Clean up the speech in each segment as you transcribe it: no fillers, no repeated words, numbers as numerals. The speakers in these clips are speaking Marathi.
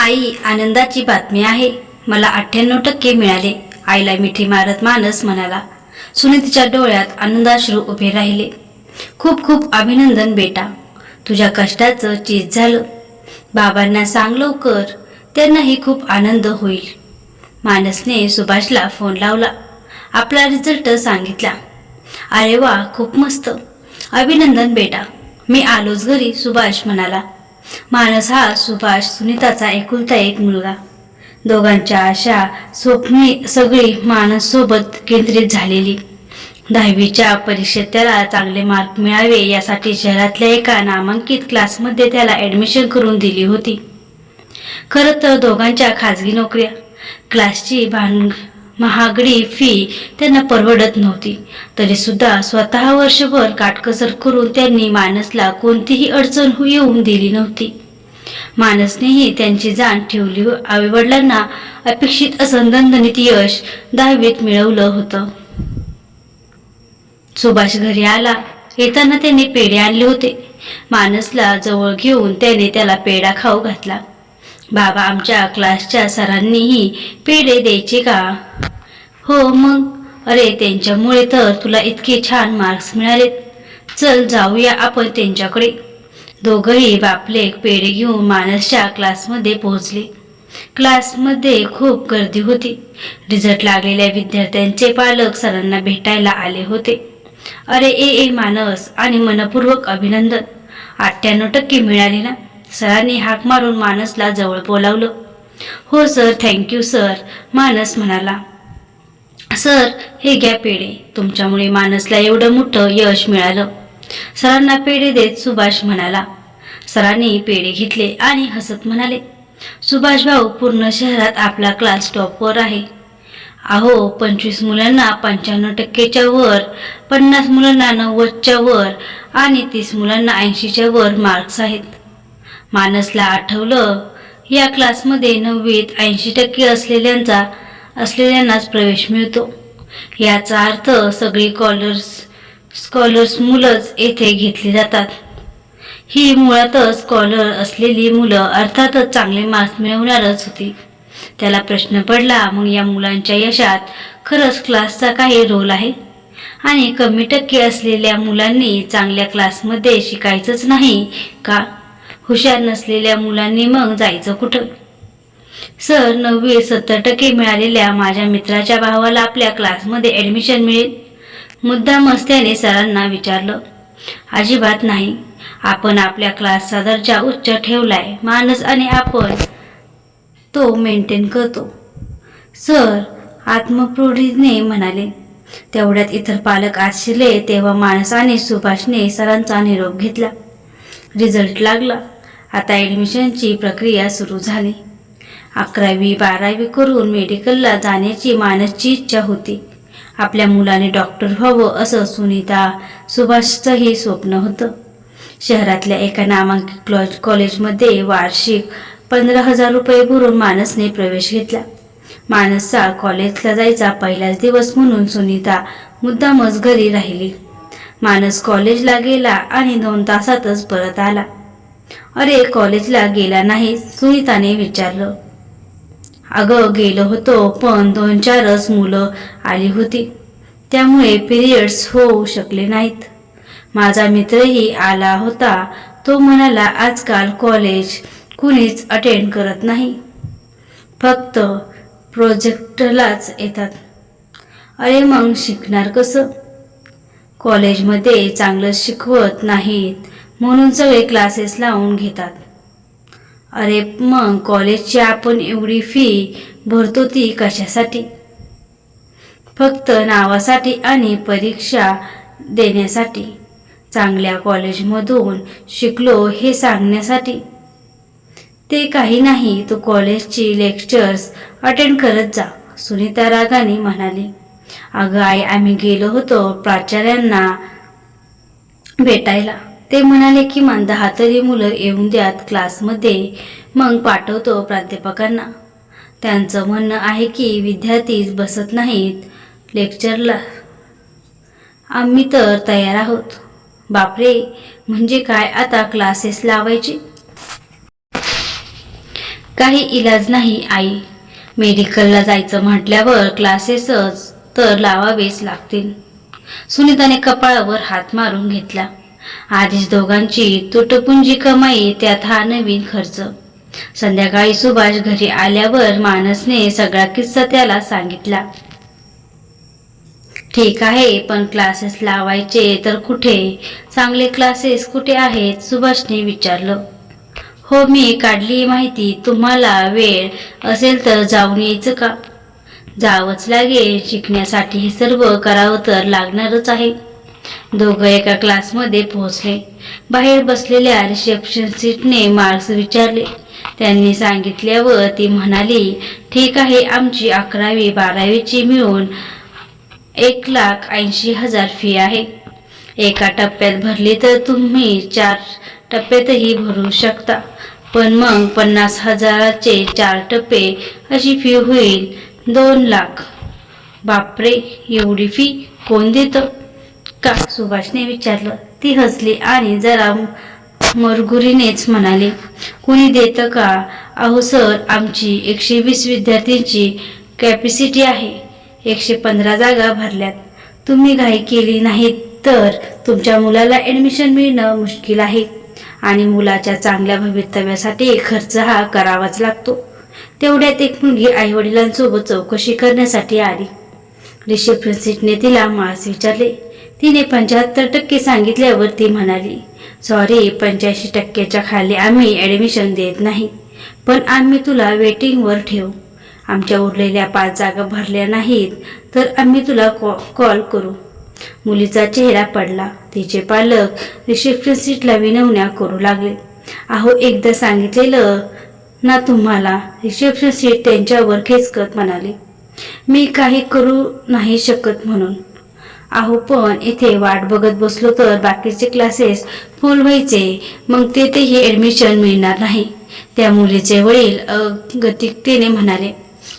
आई, आनंदाची बातमी आहे. मला 98% मिळाले. आईला मिठी मारत मानस म्हणाला. सुनीतीच्या डोळ्यात आनंदाश्रू उभे राहिले. खूप खूप अभिनंदन बेटा, तुझ्या कष्टाचं चीज झालं. बाबांना सांग लवकर, त्यांनाही खूप आनंद होईल. मानसने सुभाषला फोन लावला. आपला रिझल्ट सांगितला. अरे वा, खूप मस्त. अभिनंदन बेटा, मी आलोच घरी, सुभाष म्हणाला. मानस हा सुभाष सुनीताचा एकुलता एक मुलगा. दोघांच्या आशा स्वप्ने सगळी मानस सोबत केंद्रित झालेली. 10वीच्या परीक्षेत त्याला चांगले मार्क मिळावे यासाठी शहरातल्या एका नामांकित क्लासमध्ये त्याला ॲडमिशन करून दिली होती. खरं तर दोघांच्या खाजगी नोकऱ्या, क्लासची महागडी फी त्यांना परवडत नव्हती. तरी सुद्धा स्वतः वर्षभर काटकसर करून त्यांनी मानसला कोणतीही अडचण येऊन दिली नव्हती. मानसनेही त्यांची जाण ठेवली. आईवडिलांना अपेक्षित असं दणदणीत यश 10वीत मिळवलं होतं. सुभाष घरी आला. येताना त्याने पेढे आणले होते. मानसला जवळ घेऊन त्याने त्याला पेढा खाऊ घातला. बाबा, आमच्या क्लासच्या सरांनीही पेढे द्यायचे का? हो मग. अरे, त्यांच्यामुळे तर तुला इतके छान मार्क्स मिळालेत. चल जाऊया आपण त्यांच्याकडे. दोघंही बापले पेढे घेऊन मानसच्या क्लासमध्ये पोहोचले. क्लासमध्ये खूप गर्दी होती. रिझल्ट लागलेल्या विद्यार्थ्यांचे पालक सरांना भेटायला आले होते. अरे ए मानस, आणि मनपूर्वक अभिनंदन. 98% मिळाले ना? सरांनी हाक मारून मानसला जवळ बोलावलं. हो सर, थँक्यू सर, मानस म्हणाला. सर, हे घ्या पेढे. तुमच्यामुळे मानसला एवढं मोठं यश मिळालं. सरांना पेढे देत सुभाष म्हणाला. सरांनी पेढे घेतले आणि हसत म्हणाले, सुभाष भाऊ, पूर्ण शहरात आपला क्लास टॉपवर आहे. अहो, 25 मुलांना 95%च्या वर, 50 मुलांना 90च्या वर आणि 30 मुलांना 80च्या वर मार्क्स आहेत. मानसला आठवलं, या क्लासमध्ये 9वीत 80% असलेल्यांनाच प्रवेश मिळतो. याचा अर्थ सगळी स्कॉलर्स मुलंच येथे घेतली जातात. ही मुळातच स्कॉलर असलेली मुलं अर्थातच चांगले मार्क्स मिळवणारच होती. त्याला प्रश्न पडला, मग या मुलांच्या यशात खरंच क्लासचा काही रोल आहे? आणि कमी टक्के असलेल्या मुलांनी चांगल्या क्लासमध्ये शिकायचंच नाही का? हुशार नसलेल्या मुलांनी मग जायचं कुठं? सर, 9वीत 70% मिळालेल्या माझ्या मित्राच्या भावाला आपल्या क्लासमध्ये ॲडमिशन मिळेल? मुद्दामच त्याने सरांना विचारलं. अजिबात नाही. आपण आपल्या क्लासचा दर्जा उच्च ठेवलाय मानस, आणि आपण तो मेंटेन करतो, सर, आत्मप्रौढीने म्हणाले. तेवढ्यात इतर पालक आत शिरले. तेव्हा मानस आणि सुभाषने सरांचा निरोप घेतला. रिझल्ट लागला. आता ॲडमिशनची प्रक्रिया सुरू झाली. 11वी 12वी करून मेडिकलला जाण्याची मानसची इच्छा होती. आपल्या मुलाने डॉक्टर व्हावं असं सुनीता सुभाषचंही स्वप्न होतं. शहरातल्या एका नामांकित कॉलेजमध्ये वार्षिक 15,000 रुपये भरून मानसने प्रवेश घेतला. मानसचा कॉलेजला जायचा पहिलाच दिवस म्हणून सुनीता मुद्दामच घरी राहिली. मानस कॉलेजला गेला आणि 2 तासातच परत आला. अरे, कॉलेजला गेला नाही? सुनीताने विचारलं. अगं, गेलो होतो, पण 2-4च मुलं आली होती, त्यामुळे पिरियड्स होऊ शकले नाहीत. माझा मित्रही आला होता. तो म्हणाला, आजकाल कॉलेज कुणीच अटेंड करत नाही, फक्त प्रोजेक्टलाच येतात. अरे, मग शिकणार कसं? कॉलेजमध्ये चांगलं शिकवत नाहीत म्हणून सगळे क्लासेस लावून घेतात. अरे, मग कॉलेजची आपण एवढी फी भरतो ती कशासाठी? फक्त नावासाठी आणि परीक्षा देण्यासाठी. चांगल्या कॉलेजमधून शिकलो हे सांगण्यासाठी. ते काही नाही, तू कॉलेजची लेक्चर्स अटेंड करत जा, सुनीता रागाने म्हणाली. अगं आई, आम्ही गेलो होतो प्राचार्यांना भेटायला. ते म्हणाले किमान 10 तरी मुलं येऊन द्यात क्लासमध्ये, मग पाठवतो प्राध्यापकांना. त्यांचं म्हणणं आहे की विद्यार्थीच बसत नाहीत लेक्चरला. आम्ही तर तयार आहोत. बापरे, म्हणजे काय, आता क्लासेस लावायचे? काही इलाज नाही आई. मेडिकलला जायचं म्हटल्यावर क्लासेसच तर लावावेच लागतील. सुनीताने कपाळावर हात मारून घेतला. आधीच दोघांची तुटपुंजी कमाई, त्यात हा नवीन खर्च. संध्याकाळी सुभाष घरी आल्यावर मानसने सगळा किस्सा त्याला सांगितला. ठीक आहे, पण क्लासेस लावायचे तर कुठे? चांगले क्लासेस कुठे आहेत? सुभाषने विचारलं. हो, मी काढली माहिती. तुम्हाला वेळ असेल तर जाऊन यायचं का? जावंच लागेल. शिकण्यासाठी हे सर्व करावं तर लागणारच आहे. दोघं एका क्लासमध्ये पोहोचले. बाहेर बसलेल्या रिसेप्शनिस्टने मार्क्स विचारले. त्यांनी सांगितल्यावर ती म्हणाली, ठीक आहे, आमची 11वी 12वीची मिळून 1,80,000 फी आहे. एका टप्प्यात भरली तर तुम्ही 4 टप्प्यातही भरू शकता. पण मग 50,000चे 4 टप्पे अशी फी होईल 2 लाख. बापरे, एवढी फी कोण देतं का? सुभाषने विचारलं. ती हसली आणि जरा मरगुरीनेच म्हणाले, कुणी देतं का? अहो सर, आमची 120 विद्यार्थ्यांची कॅपॅसिटी आहे. 115 जागा भरल्यात. तुम्ही घाई केली नाही तर तुमच्या मुलाला ॲडमिशन मिळणं मुश्किल आहे. आणि मुलाच्या चांगल्या भवितव्यासाठी खर्च हा करावाच लागतो. तेवढ्यात एक मुलगी आईवडिलांसोबत चौकशी करण्यासाठी आली. रिसेप्शनिस्टने तिला मार्क्स विचारले. तिने 75% सांगितल्यावर ती म्हणाली, सॉरी, 85%च्या खाली आम्ही ॲडमिशन देत नाही. पण आम्ही तुला वेटिंगवर ठेवू. आमच्या उरलेल्या 5 जागा भरल्या नाहीत तर आम्ही तुला कॉल करू. मुलीचा चेहरा पडला. तिचे पालक रिसेप्शनिस्टला विनवण्या करू लागले. अहो, एकदा सांगितलेलं ना तुम्हाला. रिसेप्शनिस्ट त्यांच्यावर खेचकत म्हणाले, मी काही करू नाही शकत म्हणून. अहो, पण इथे वाट बघत बसलो तर बाकीचे क्लासेस फुल व्हायचे. मग तेथेही ॲडमिशन मिळणार नाही. त्या मुलीचे वडील गतिकतेने म्हणाले,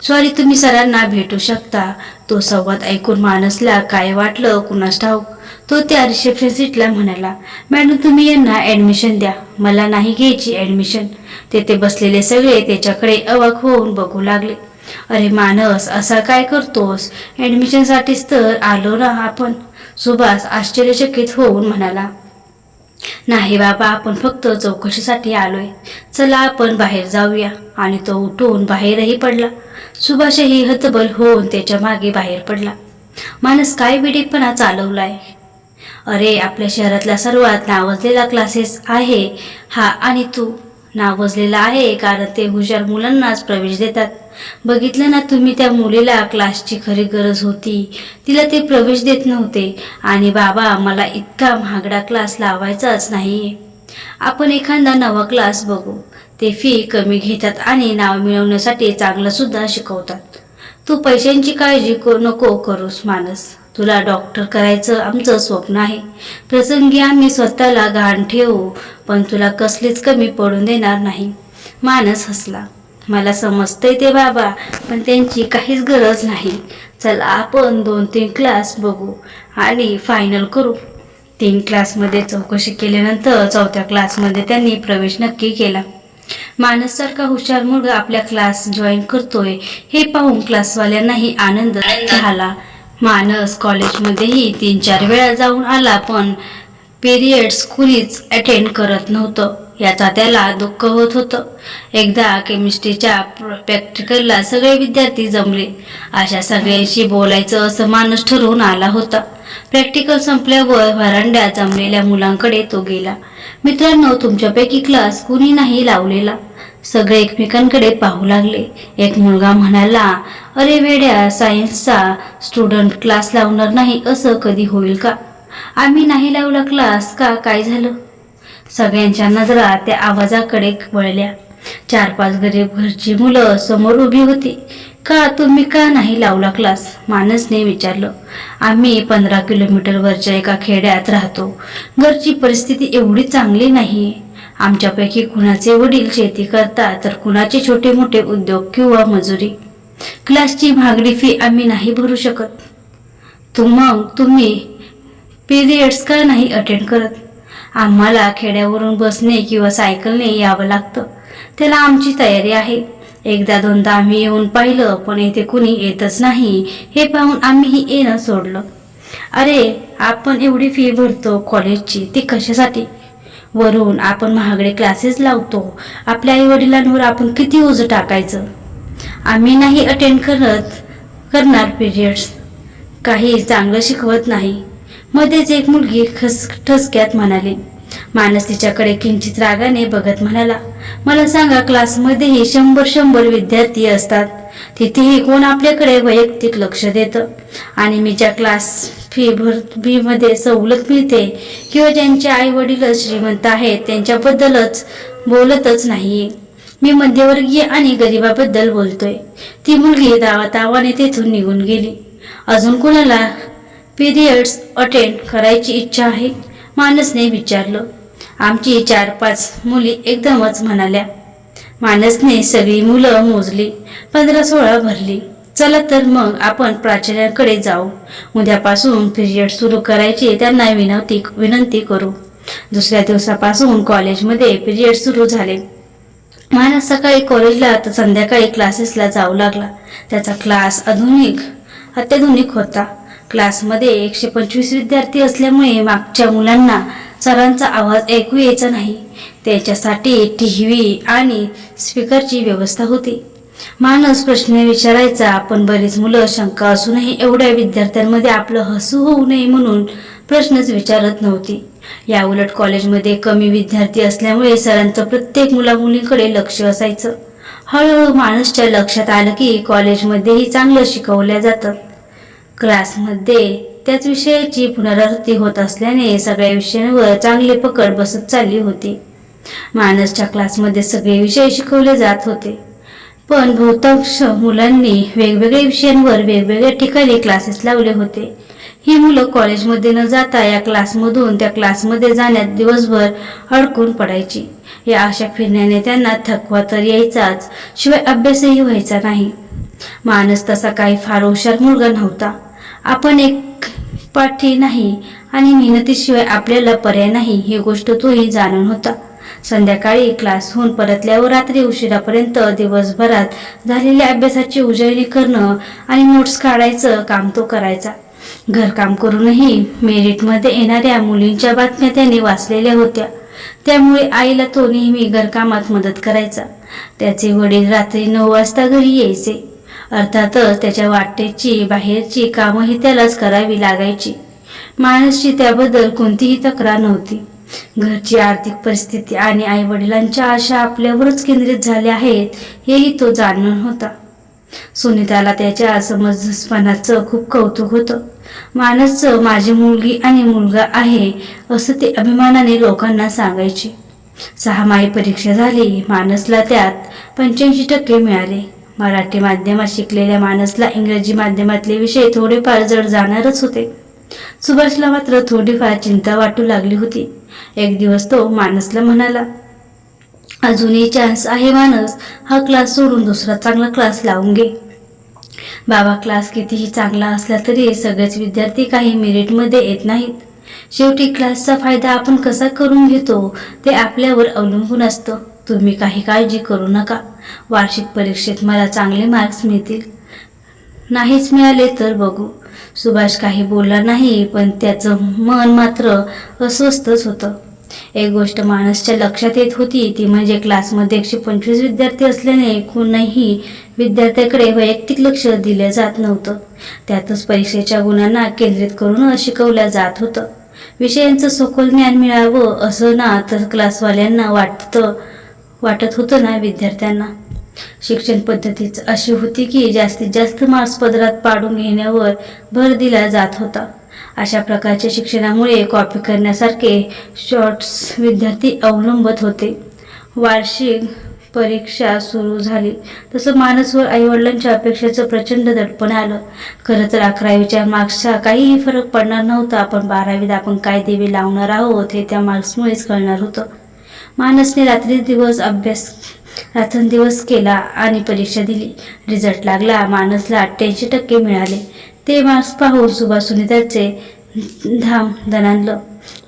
सॉरी, तुम्ही सरांना भेटू शकता. तो संवाद ऐकून मानसला काय वाटलं कुणास ठाऊक. तो त्या रिसेप्शनिस्टला म्हणाला, मॅडम, तुम्ही यांना ॲडमिशन द्या. मला नाही घ्यायची ॲडमिशन. तेथे बसलेले सगळे त्याच्याकडे अवाक होऊन बघू लागले. अरे मानस, असा काय करतोस? ॲडमिशनसाठीच तर आलो ना आपण. सुभाष आश्चर्यचकित होऊन म्हणाला, नाही बाबा, आपण फक्त चौकशीसाठी आलोय. चला आपण बाहेर जाऊया. आणि तो उठून बाहेरही पडला. सुभाषही हतबल होऊन त्याच्या मागे बाहेर पडला. मानस, काय वेडेपणा चालवलाय? अरे, आपल्या शहरातला सर्वात नावाजलेला क्लासेस आहे हा. आणि तू नावाजलेला आहे कारण ते हुशार मुलांनाच प्रवेश देतात. बघितलं ना तुम्ही, त्या मुलीला क्लासची खरी गरज होती. तिला ते प्रवेश देत नव्हते. आणि बाबा, मला इतका महागडा क्लास लावायचाच नाहीये. आपण एखादा नवा क्लास बघू. ते फी कमी घेतात आणि नाव मिळवण्यासाठी चांगलं सुद्धा शिकवतात. तू पैशांची काळजी नको करूस मानस. तुला डॉक्टर करायचं आमचं स्वप्न आहे. प्रसंगी आम्ही स्वतःला गहाण ठेवू, पण तुला कसलीच कमी पडून देणार नाही. मानस हसला. मला समजतंय ते बाबा, पण त्यांची काहीच गरज नाही. चला आपण 2-3 क्लास बघू आणि फायनल करू. 3 क्लासमध्ये चौकशी केल्यानंतर 4थ्या क्लासमध्ये त्यांनी प्रवेश नक्की केला. मानससारखा हुशार मुलगा आपल्या क्लास जॉईन करतोय हे पाहून क्लासवाल्यांनाही आनंद झाला. मानस कॉलेजमध्येही 3-4 वेळा जाऊन आला, पण पिरियड्स कुणीच अटेंड करत नव्हतं. याचा त्याला दुःख होत होतं. एकदा केमिस्ट्रीच्या प्रॅक्टिकलला सगळे विद्यार्थी जमले. अशा सगळ्यांशी बोलायचं असं मानस ठरवून आला होता. प्रॅक्टिकल संपल्यावर व्हरांड्यात जमलेल्या मुलांकडे तो गेला. मित्रांनो, तुमच्यापैकी क्लास कुणी नाही लावलेला? सगळे एकमेकांकडे पाहू लागले. एक मुलगा म्हणाला, अरे वेड्या, सायन्सचा स्टुडंट क्लास लावणार नाही असं कधी होईल का? आम्ही नाही लावला क्लास का? काय झालं? सगळ्यांच्या नजरा त्या आवाजाकडे वळल्या. 4-5 गरीब घरची मुलं समोर उभी होती. का, तुम्ही का नाही लावला क्लास? मानसने विचारलं. आम्ही 15 किलोमीटरवरच्या एका खेड्यात राहतो. घरची परिस्थिती एवढी चांगली नाहीये. आमच्यापैकी कुणाचे वडील शेती करतात तर कुणाचे छोटे मोठे उद्योग किंवा मजुरी. क्लासची महागडी फी आम्ही नाही भरू शकत. मग तुम्ही पिरियड्स का नाही अटेंड करत? आम्हाला खेड्यावरून बसने किंवा सायकलने यावं लागतं. त्याला आमची तयारी आहे. एकदा दोनदा आम्ही येऊन पाहिलं, पण इथे कुणी येतच नाही. हे पाहून आम्हीही येणं सोडलं. अरे, आपण एवढी फी भरतो कॉलेजची, ती कशासाठी? वरून आपण महागडे क्लासेस लावतो. आपल्या आई वडिलांवर आपण किती ओझं टाकायचं? आम्ही नाही अटेंड करणार पिरियड्स. काही चांगलं शिकवत नाही. मध्येच एक मुलगी ठसक्यात म्हणाली. मानस तिच्याकडे किंचित रागाने बघत म्हणाला, मला सांगा, क्लासमध्येही 100 विद्यार्थी असतात. तिथेही कोण आपल्याकडे वैयक्तिक लक्ष देतं? आणि मी ज्या क्लास फी मध्ये सवलत मिळते किंवा ज्यांचे आई वडील श्रीमंत आहेत त्यांच्याबद्दलच बोलतच नाहीये. मी मध्यमवर्गीय आणि गरिबाबद्दल बोलतोय. ती मुलगी तावातावाने तेथून निघून गेली. अजून कोणाला पिरियड्स अटेंड करायची इच्छा आहे? मानसने विचारलं. आमची 4-5 मुली एकदमच म्हणाल्या. मानसने सगळी मुलं मोजली. 15-16 भरली. चला तर मग आपण प्राचार्यांकडे जाऊ. उद्यापासून पिरियड सुरू करायची त्यांना विनंती करू. दुसऱ्या दिवसापासून कॉलेजमध्ये पिरियड सुरू झाले. मानस सकाळी कॉलेजला तर संध्याकाळी क्लासेसला जाऊ लागला. त्याचा क्लास अत्याधुनिक होता. क्लासमध्ये 125 विद्यार्थी असल्यामुळे मागच्या मुलांना सरांचा आवाज ऐकू यायचा नाही. त्याच्यासाठी टीव्ही आणि स्पीकरची व्यवस्था होती. मानस प्रश्न विचारायचा, पण बरीच मुलं शंका असूनही एवढ्या विद्यार्थ्यांमध्ये आपलं हसू होऊ नये म्हणून प्रश्नच विचारत नव्हती. या उलट कॉलेजमध्ये कमी विद्यार्थी असल्यामुळे सरांचं प्रत्येक मुलामुलींकडे लक्ष असायचं. हळूहळू मानसच्या लक्षात आलं की कॉलेजमध्येही चांगलं शिकवल्या जातं. क्लासमध्ये त्याच विषयाची पुनरावृत्ती होत असल्याने सगळ्या विषयांवर चांगली पकड बसत चालली होती. मानसच्या क्लासमध्ये सगळे विषय शिकवले जात होते, पण बहुतांश मुलांनी वेगवेगळ्या विषयांवर वेगवेगळ्या ठिकाणी क्लासेस लावले होते. ही मुलं कॉलेजमध्ये न जाता या क्लासमधून त्या क्लासमध्ये जाण्यात दिवसभर अडकून पडायची. या अशा फिरण्याने त्यांना थकवा तर यायचाच, शिवाय अभ्यासही व्हायचा नाही. मानस तसा काही फार हुशार मुलगा नव्हता. आपण एक पाठी नाही आणि मेहनतीशिवाय आपल्याला पर्याय नाही ही गोष्ट तोही जाणून होता. संध्याकाळी क्लासहून परतल्यावर रात्री उशिरापर्यंत दिवसभरात झालेल्या अभ्यासाची उजळणी करणं आणि नोट्स काढायचं काम तो करायचा. घरकाम करूनही मेरिटमध्ये येणाऱ्या मुलींच्या बातम्या त्याने वाचलेल्या होत्या. त्यामुळे आईला तो नेहमी घरकामात मदत करायचा. त्याचे वडील रात्री 9 वाजता घरी यायचे. अर्थातच त्याच्या वाटेची बाहेरची कामंही त्यालाच करावी लागायची. मानसची त्याबद्दल कोणतीही तक्रार नव्हती. घरची आर्थिक परिस्थिती आणि आई वडिलांच्या आशा आपल्यावरच केंद्रित झाल्या आहेत हेही तो जाणून होता. सुनीताला त्याच्या समंजसपणाचं खूप कौतुक होतं. मानसचं माझी मुलगी आणि मुलगा आहे असं ते अभिमानाने लोकांना सांगायचे. 6 माही परीक्षा झाली. मानसला त्यात 85% मिळाले. मराठी माध्यमात शिकलेल्या मानसला इंग्रजी माध्यमातले विषय थोडेफार जड जाणारच होते. सुभाषला मात्र थोडीफार चिंता वाटू लागली होती. एक दिवस तो मानसला म्हणाला, अजूनही चान्स आहे मानस, हा क्लास सोडून दुसरा चांगला क्लास लावून घे. बाबा, क्लास कितीही चांगला असला तरी सगळेच विद्यार्थी काही मेरिटमध्ये येत नाहीत. शेवटी क्लासचा फायदा आपण कसा करून घेतो ते आपल्यावर अवलंबून असतं. तुम्ही काही काळजी करू नका. वार्षिक परीक्षेत मला चांगले मार्क्स मिळतील. नाहीच मिळाले तर बघू. सुभाष काही बोलला नाही, पण त्याचं मन मात्र अस्वस्थच होतं. एक गोष्ट मानसच्या लक्षात येत होती ती म्हणजे क्लासमध्ये 125 विद्यार्थी असल्याने कोणीही विद्यार्थ्याकडे वैयक्तिक लक्ष दिले जात नव्हतं. त्यातच परीक्षेच्या गुणांना केंद्रित करून शिकवल्या जात होतं. विषयांचं सखोल ज्ञान मिळावं असं ना तर क्लासवाल्यांना वाटत होतं ना विद्यार्थ्यांना. शिक्षण पद्धतीच अशी होती की जास्तीत जास्त मार्क्स पदरात पाडून घेण्यावर भर दिला जात होता. अशा प्रकारच्या शिक्षणामुळे कॉपी करण्यासारखे शॉर्ट्स विद्यार्थी अवलंबत होते. वार्षिक परीक्षा सुरू झाली तसं मानसवर आईवडिलांच्या अपेक्षेचं प्रचंड दडपण आलं. खरं तर 11वीच्या मार्क्सचा काहीही फरक पडणार नव्हता, पण 12वीत आपण काय देवे लावणार आहोत हे त्या मार्क्समुळेच कळणार होतं. मानसने रात्रंदिवस केला आणि परीक्षा दिली. रिझल्ट लागला. मानसला 88% मिळाले. ते मार्क्स पाहून सुभाष सुनीताचे धाम दणाणलं.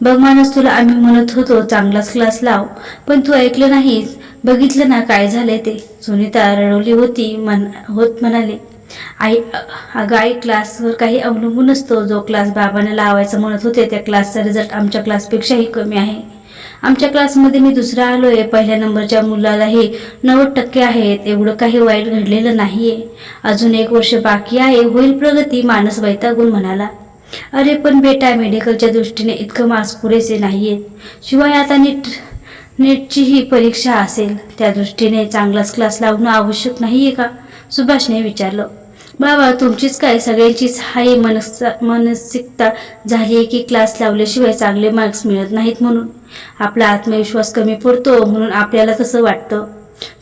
बघ मानस, तुला आम्ही म्हणत होतो चांगलाच क्लास लाव, पण तू ऐकलं नाहीस. बघितलं ना काय झालंय ते. सुनीता रडवली होती म्हणाले, अगं आई, क्लासवर काही अवलंबून नसतो. जो क्लास बाबांना लावायचं म्हणत होते त्या क्लासचा रिझल्ट आमच्या क्लासपेक्षाही कमी आहे. आमच्या क्लासमध्ये मी दुसरा आलोय. पहिल्या नंबरच्या मुलालाही 90% आहेत. एवढं काही वाईट घडलेलं नाहीये. अजून 1 वर्ष बाकी आहे, होईल प्रगती. मानस वैतागून म्हणाला. अरे पण बेटा, मेडिकलच्या दृष्टीने इतकं मार्क्स पुरेसे नाहीयेत. शिवाय आता नेटची ही परीक्षा असेल. त्या दृष्टीने चांगलाच क्लास लावणं आवश्यक नाहीये का? सुभाषने विचारलं. बाबा, तुमचीच काय सगळ्यांचीच हाही मानसिकता झाली आहे की क्लास लावल्याशिवाय चांगले मार्क्स मिळत नाहीत म्हणून. आपला आत्मविश्वास कमी पडतो म्हणून आपल्याला तसं वाटतं.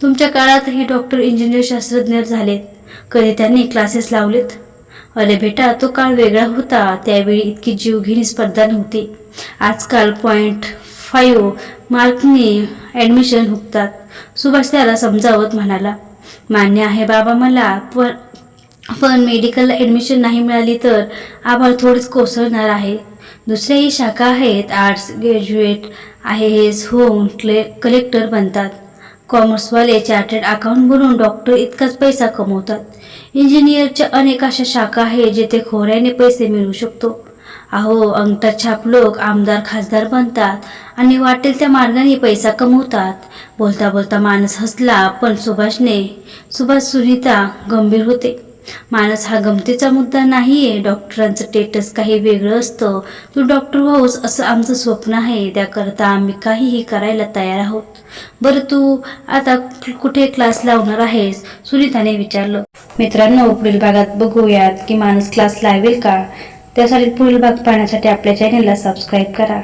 तुमच्या काळातही डॉक्टर, इंजिनियर, शास्त्रज्ञ झालेत. कधी त्यांनी क्लासेस लावलेत? अरे बेटा, तो काळ वेगळा होता. त्यावेळी इतकी जीवघेणी स्पर्धा नव्हती. आजकाल 0.5 मार्कनी ॲडमिशन हुकतात. सुभाष त्याला समजावत म्हणाला. मान्य आहे बाबा मला, पण मेडिकलला ॲडमिशन नाही मिळाली तर आभाळ थोडीच कोसळणार आहे. दुसऱ्याही शाखा आहेत. आर्ट्स ग्रॅज्युएट IAS होऊन कलेक्टर बनतात. कॉमर्सवाले चार्टर्ड अकाउंट बनून डॉक्टर इतकाच पैसा कमवतात. इंजिनियरच्या अनेक अशा शाखा आहेत जिथे खोऱ्याने पैसे मिळवू शकतो. अहो, अंगठा छाप लोक आमदार, खासदार बनतात आणि वाटेल त्या मार्गाने पैसा कमवतात. बोलता बोलता मानस हसला, पण सुनीता गंभीर होते. मानस, हा गमतीचा मुद्दा नाहीये. डॉक्टरांचं स्टेटस काही वेगळं असतं. तू डॉक्टर व्हावंस असं आमचं स्वप्न आहे. त्याकरता आम्ही काहीही करायला तयार आहोत. बरं, तू आता कुठे क्लास लावणार आहेस? सुनीताने विचारलं. मित्रांनो, पुढील भागात बघूयात की मानस क्लास लावेल का. त्यासाठी पुढील भाग पाहण्यासाठी आपल्या चॅनेलला सबस्क्राईब करा.